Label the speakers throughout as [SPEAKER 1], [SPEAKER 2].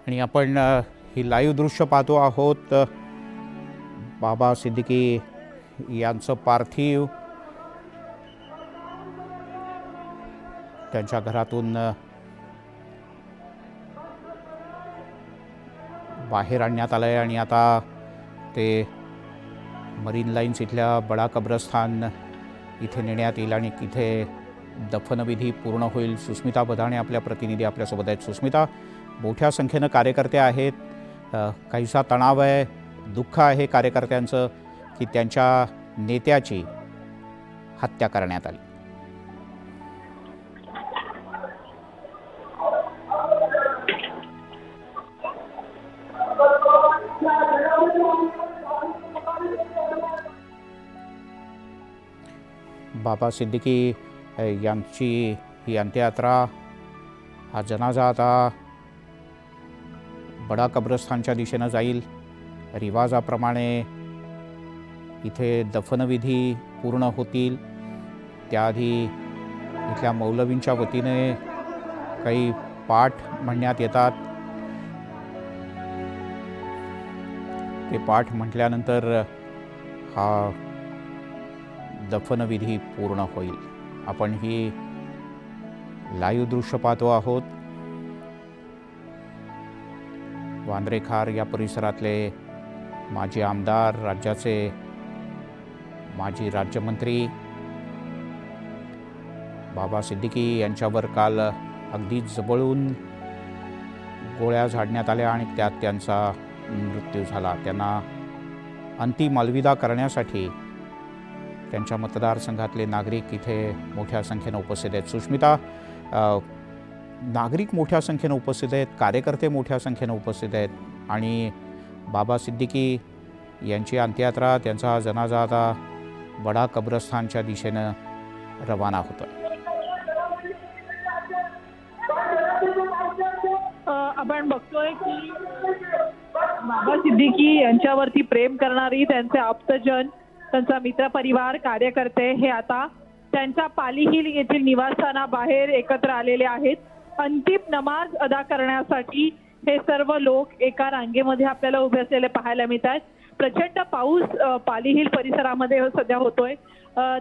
[SPEAKER 1] आणि आपण ही लाईव्ह दृश्य पाहतो आहोत। बाबा सिद्दीकी यांचं पार्थिव त्यांच्या घरातून बाहेर आणण्यात आलं आहे आणि आता ते मरीन लाईन्स इथल्या बडा कब्रस्थान इथे नेण्यात येईल आणि तिथे दफनविधी पूर्ण होईल। सुस्मिता बदाणे आपल्या प्रतिनिधी आपल्यासोबत आहेत। सुस्मिता, मोठ्या संख्येनं कार्यकर्ते आहेत, काहीसा तणाव आहे, दुःख आहे कार्यकर्त्यांचं की त्यांच्या नेत्याची हत्या करण्यात आली। बाबा सिद्दीकी यांची ही अंत्ययात्रा, हा जनाजा आता बडा कब्रस्थानच्या दिशेनं जाईल। रिवाजाप्रमाणे इथे दफनविधी पूर्ण होतील। त्याआधी इथल्या मौलवींच्या वतीने काही पाठ म्हणण्यात येतात। ते पाठ म्हटल्यानंतर हा दफनविधी पूर्ण होईल। आपण ही लाईव्ह दृश्य पाहतो आहोत। वांद्रेखार या परिसरातले माजी आमदार, राज्याचे माजी राज्यमंत्री बाबा सिद्दीकी यांच्यावर काल अगदी जवळून गोळ्या झाडण्यात आल्या आणि त्यात त्यांचा मृत्यू झाला। त्यांना अंतिम अलविदा करण्यासाठी त्यांच्या मतदारसंघातले नागरिक इथे मोठ्या संख्येनं उपस्थित आहेत। सुष्मिता, नागरिक मोठ्या संख्येनं उपस्थित आहेत, कार्यकर्ते मोठ्या संख्येनं उपस्थित आहेत आणि बाबा सिद्दीकी यांची अंत्ययात्रा, त्यांचा जनाजा आता बडा कब्रस्थानच्या दिशेनं रवाना होतो आहे।
[SPEAKER 2] आपण बघतोय की बाबा सिद्दीकी यांच्यावरती प्रेम करणारी त्यांचे आप्तजन, त्यांचा मित्रपरिवार, कार्यकर्ते हे आता त्यांच्या पाली हिल येथील निवासस्थानाबाहेर एकत्र आलेले आहेत। अंतिम नमाज अदा करण्यासाठी हे सर्व लोक एका रांगेमध्ये आपल्याला उभे असलेले पाहायला मिळतात। प्रचंड पाऊस पाली हिल परिसरामध्ये सध्या होतोय,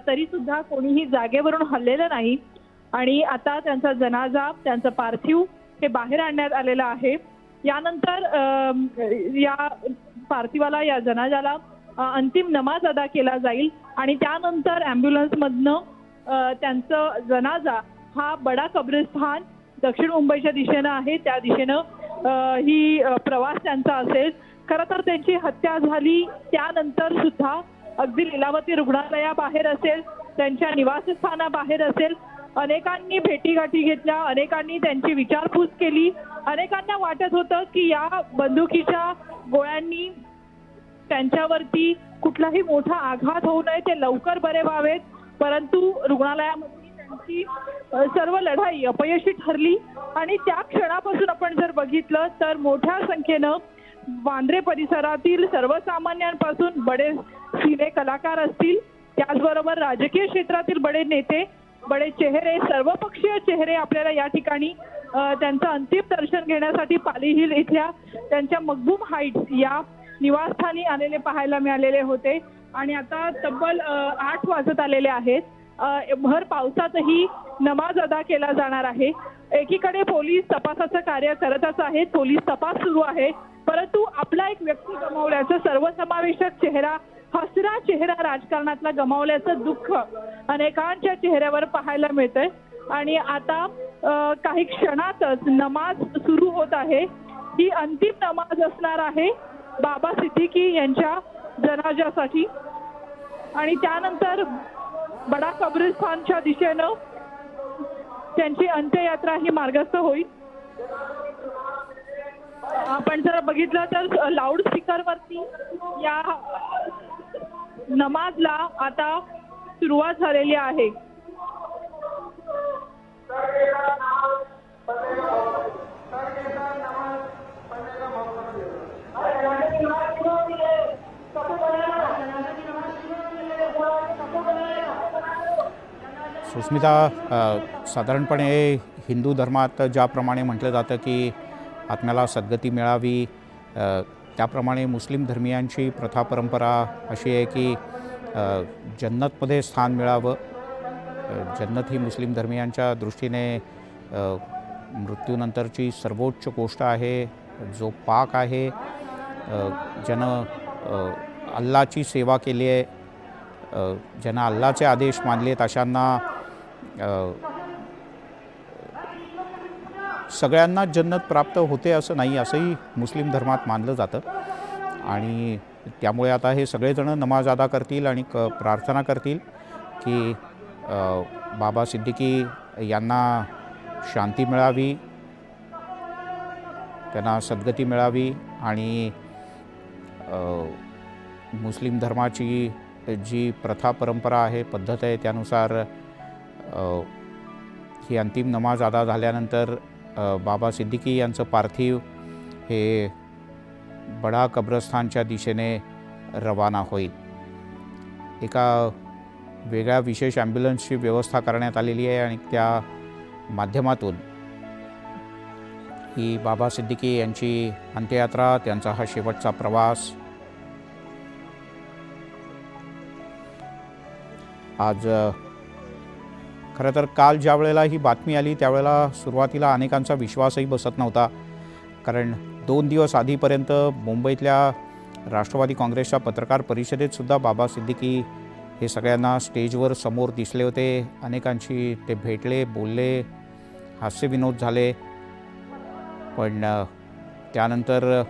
[SPEAKER 2] तरी सुद्धा कोणीही जागेवरून हललेलं नाही आणि आता त्यांचा जनाजा, त्यांचं पार्थिव हे बाहेर आणण्यात आलेलं आहे। यानंतर या पार्थिवाला, या जनाजाला अंतिम नमाज अदा केला जाईल आणि त्यानंतर ॲम्ब्युलन्समधनं त्यांचं जनाजा हा बडा कब्रस्थान दक्षिण मुंबईच्या दिशेनं आहे, त्या दिशेनं ही प्रवास त्यांचा असेल। खरं तर त्यांची हत्या झाली त्यानंतर सुद्धा अगदी लीलावती रुग्णालयाबाहेर असेल, त्यांच्या निवासस्थानाबाहेर असेल, अनेकांनी भेटीगाठी घेतल्या, अनेकांनी त्यांची विचारपूस केली। अनेकांना वाटत होतं की या बंदुकीच्या गोळ्यांनी त्यांच्यावरती कुठलाही मोठा आघात होऊ नये, ते लवकर बरे व्हावेत, परंतु रुग्णालयामध्ये त्यांची सर्व लढाई अपयशी ठरली आणि त्या क्षणापासून आपण जर बघितलं तर मोठ्या संख्येनं वांद्रे परिसरातील सर्वसामान्यांपासून बडे सिने कलाकार असतील, त्याचबरोबर राजकीय क्षेत्रातील बडे नेते, बडे चेहरे, सर्वपक्षीय चेहरे आपल्याला या ठिकाणी त्यांचं अंतिम दर्शन घेण्यासाठी पाली हिल इथल्या त्यांच्या मखबूम हाईट्स या निवासस्थानी आलेले पाहायला मिळालेले होते। आणि आता तब्बल 8 वाजत आलेले आहेत। भर पावसातही नमाज अदा केला जाणार आहे। एकीकडे पोलीस तपासाचं कार्य करतच आहेत, पोलीस तपास सुरू आहे, परंतु आपला एक व्यक्ती गमावल्याचं, सर्वसमावेशक चेहरा, हसरा चेहरा राजकारणातला गमावल्याचं दुःख अनेकांच्या चेहऱ्यावर पाहायला मिळतंय। आणि आता काही क्षणातच नमाज सुरू होत आहे। ही अंतिम नमाज असणार आहे बाबा सिद्दीकी यांच्या जनाजासाठी आणि त्यानंतर बडा कब्रिस्तानच्या दिशेनं त्यांची अंत्ययात्रा ही मार्गस्थ होईल। आपण जर बघितलं तर लाऊड स्पीकरवरती या नमाजला आता सुरुवात झालेली आहे।
[SPEAKER 1] सुस्मिता, साधारणपणे हिंदू धर्मात ज्याप्रमाणे म्हटलं जातं की आत्म्याला सद्गती मिळावी. त्याप्रमाणे मुस्लिम धर्मियांची प्रथा परंपरा अशी आहे की जन्नतमध्ये स्थान मिळावं. जन्नत ही मुस्लिम धर्मियांच्या दृष्टीने मृत्यूनंतरची सर्वोच्च गोष्ट आहे. जो पाक आहे, ज्यानं अल्लाची सेवा केली आहे, ज्यानं अल्लाचे आदेश मानलेत, अशांना सगळ्यांना जन्नत प्राप्त होते असं नाही, असंही मुस्लिम धर्मात मानलं जातं. आणि त्यामुळे आता हे सगळेजण नमाज अदा करतील आणि प्रार्थना करतील की बाबा सिद्दीकी यांना शांती मिळावी, त्यांना सद्गती मिळावी आणि मुस्लिम धर्माची जी प्रथा परंपरा आहे, पद्धत आहे, त्यानुसार ही अंतिम नमाज अदा झाल्यानंतर बाबा सिद्दीकी यांचं पार्थिव हे बडा कब्रस्थानच्या दिशेने रवाना होईल. एका वेगळ्या विशेष ॲम्ब्युलन्सची व्यवस्था करण्यात आलेली आहे आणि त्या माध्यमातून ही बाबा सिद्दीकी यांची अंत्ययात्रा, त्यांचा हा शेवटचा प्रवास आज खरं तर काल ज्या वेळेला ही बातमी आली त्यावेळेला सुरुवातीला अनेकांचा विश्वासही बसत नव्हता. कारण 2 दिवस आधीपर्यंत मुंबईतल्या राष्ट्रवादी काँग्रेसच्या पत्रकार परिषदेत सुद्धा बाबा सिद्दीकी हे सगळ्यांना स्टेजवर समोर दिसले होते. अनेकांशी ते भेटले, बोलले, हास्यविनोद झाले. पण त्यानंतर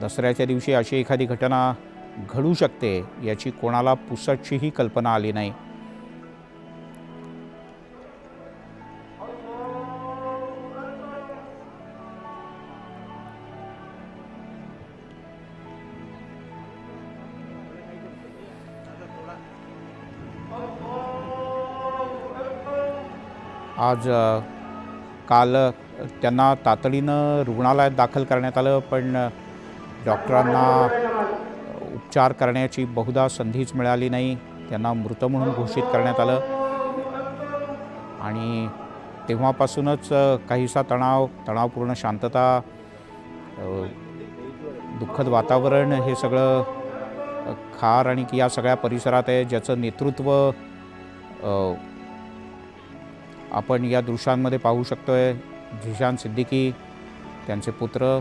[SPEAKER 1] दसऱ्याच्या दिवशी अशी एखादी घटना घडू शकते याची कोणाला पुसटशीही कल्पना आली नाही. आज काल त्यांना तातडीनं रुग्णालयात दाखल करण्यात आलं, पण डॉक्टरांना उपचार करण्याची बहुधा संधीच मिळाली नाही. त्यांना मृत म्हणून घोषित करण्यात आलं आणि तेव्हापासूनच काहीसा तणावपूर्ण शांतता, दुःखद वातावरण हे सगळं खार आणि या सगळ्या परिसरात आहे, ज्याचं नेतृत्व आपण या दृश्यांमध्ये पाहू शकतोय. झिशान सिद्दीकी, त्यांचे पुत्र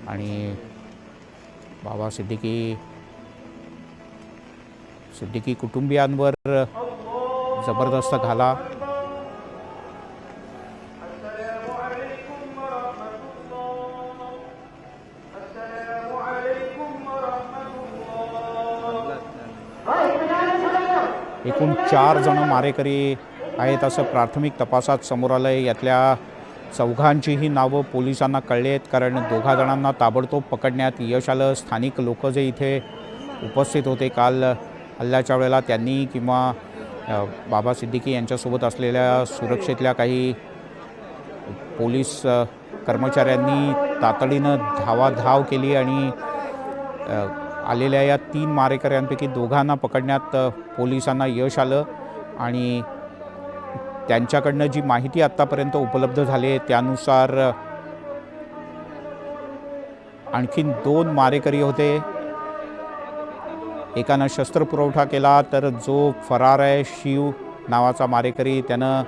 [SPEAKER 1] आणि बाबा सिद्दीकी कुटुंबियांवर जबरदस्त घाला. एकूण 4 जण मारेकरी आहेत असं प्राथमिक तपासात समोर आलं आहे. यातल्या 4घांचीही नावं पोलिसांना कळली आहेत, कारण 2 जणांना ताबडतोब पकडण्यात यश आलं. स्थानिक लोक जे इथे उपस्थित होते काल हल्ल्याच्या वेळेला, त्यांनी किंवा बाबा सिद्दीकी यांच्यासोबत असलेल्या सुरक्षेतल्या काही पोलीस कर्मचाऱ्यांनी तातडीनं धावाधाव केली आणि आलेल्या या 3 मारेकऱ्यांपैकी 2घांना पकडण्यात पोलिसांना यश आलं. आणि त्यांच्याकडनं जी माहिती आत्तापर्यंत उपलब्ध झाली आहे त्यानुसार आणखीन 2 मारेकरी होते. एकानं शस्त्रपुरवठा केला, तर जो फरार आहे शिव नावाचा मारेकरी, त्यानं